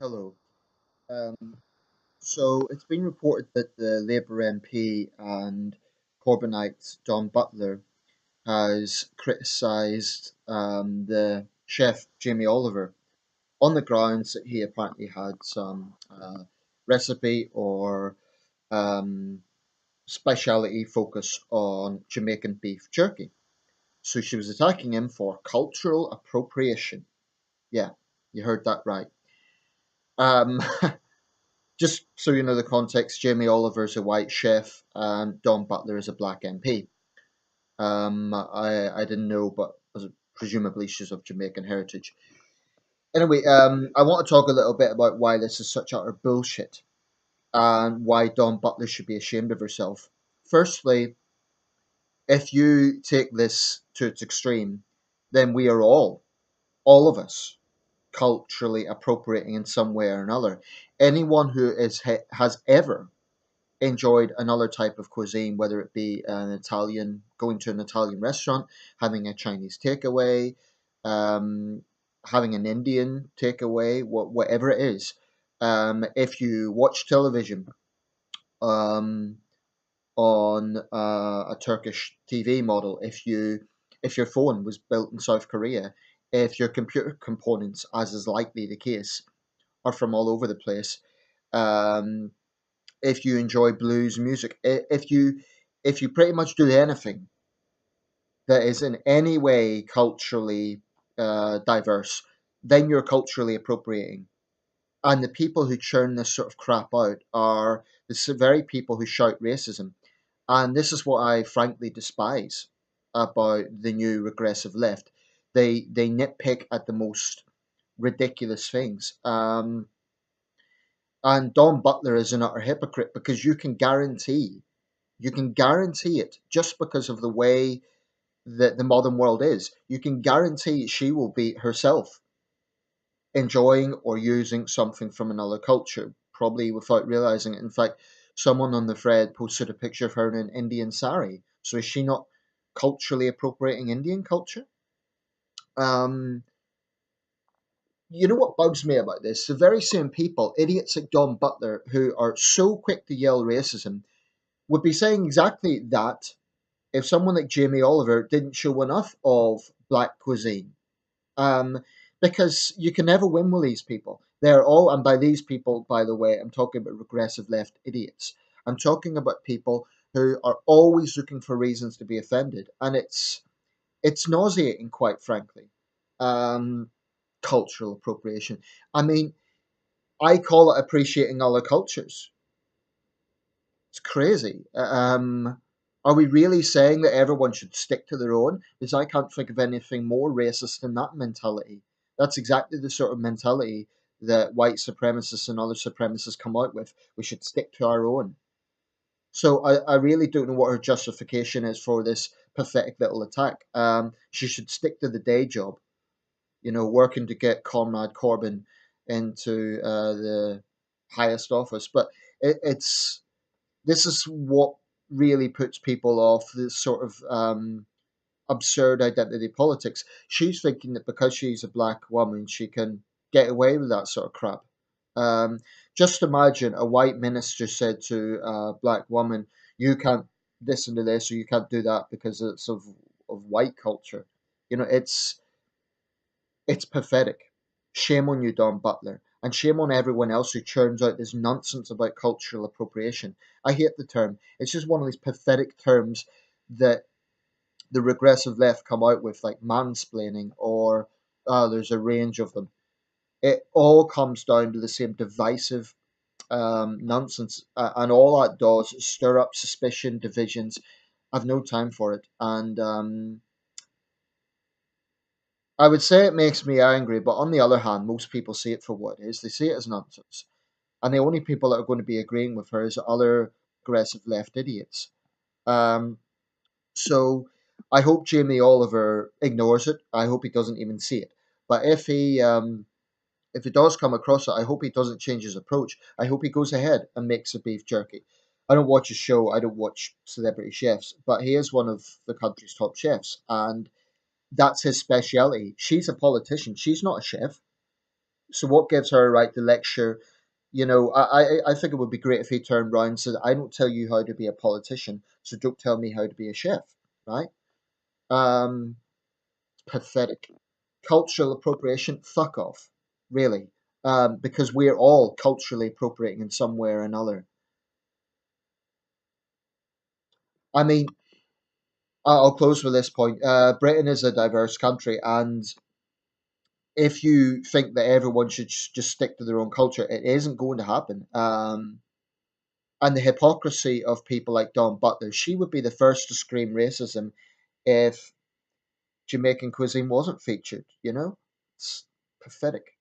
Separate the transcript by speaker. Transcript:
Speaker 1: Hello. Um, so it's been reported that the Labour MP and Corbynite Don Butler has criticised the chef Jamie Oliver on the grounds that he apparently had some recipe or um, speciality focus on Jamaican beef jerky. So she was attacking him for cultural appropriation. Yeah, you heard that right. Um, Just so you know the context, Jamie Oliver is a white chef and Don Butler is a black MP. I didn't know, but presumably she's of Jamaican heritage. Anyway, I want to talk a little bit about why this is such utter bullshit and why Don Butler should be ashamed of herself. Firstly, if you take this to its extreme, then we are all of us, culturally appropriating in some way or another. Anyone who has ever enjoyed another type of cuisine, whether it be an Italian, going to an Italian restaurant, having a Chinese takeaway, um, having an Indian takeaway, whatever it is. If you watch television um, on a Turkish TV model, if your phone was built in South Korea, if your computer components, as is likely the case, are from all over the place, um, if you enjoy blues music, if you pretty much do anything that is in any way culturally diverse, then you're culturally appropriating. And the people who churn this sort of crap out are the very people who shout racism. And this is what I frankly despise about the new regressive left. They nitpick at the most ridiculous things. And Don Butler is an utter hypocrite because you can guarantee it just because of the way that the modern world is. You can guarantee she will be herself enjoying or using something from another culture, probably without realizing it. In fact, someone on the thread posted a picture of her in an Indian sari. So is she not culturally appropriating Indian culture? Um, you know what bugs me about this? The very same people, idiots like Don Butler, who are so quick to yell racism, would be saying exactly that if someone like Jamie Oliver didn't show enough of black cuisine. Um, because you can never win with these people. They're all, and by these people, by the way, I'm talking about regressive left idiots. I'm talking about people who are always looking for reasons to be offended, and it's nauseating, quite frankly. Um, Cultural appropriation. I mean, I call it appreciating other cultures. It's crazy. Are we really saying that everyone should stick to their own? Because I can't think of anything more racist than that mentality. That's exactly the sort of mentality that white supremacists and other supremacists come out with. We should stick to our own. So I really don't know what her justification is for this pathetic little attack. She should stick to the day job, working to get Comrade Corbyn into the highest office. But it's this is what really puts people off this sort of absurd identity politics. She's thinking that because she's a black woman, she can get away with that sort of crap. Um, just imagine a white minister said to a black woman, "You can't listen to this, or you can't do that because it's of white culture." It's pathetic. Shame on you, Don Butler. And shame on everyone else who churns out this nonsense about cultural appropriation. I hate the term. It's just one of these pathetic terms that the regressive left come out with, like mansplaining or there's a range of them. It all comes down to the same divisive nonsense. And all that does is stir up suspicion, divisions. I've no time for it. And I would say it makes me angry, but on the other hand, most people see it for what it is. They see it as nonsense. And the only people that are going to be agreeing with her is other aggressive left idiots. Um, so I hope Jamie Oliver ignores it. I hope he doesn't even see it. But if he does come across it, I hope he doesn't change his approach. I hope he goes ahead and makes a beef jerky. I don't watch his show. I don't watch celebrity chefs, but he is one of the country's top chefs, and that's his speciality. She's a politician. She's not a chef. So what gives her a right to lecture? I think it would be great if he turned around and said, I don't tell you how to be a politician, so don't tell me how to be a chef, right? Um, Pathetic. Cultural appropriation, fuck off, really. Because we're all culturally appropriating in some way or another. I mean, I'll close with this point. Britain is a diverse country, and if you think that everyone should just stick to their own culture, it isn't going to happen. And the hypocrisy of people like Dawn Butler, she would be the first to scream racism if Jamaican cuisine wasn't featured, you know? It's pathetic.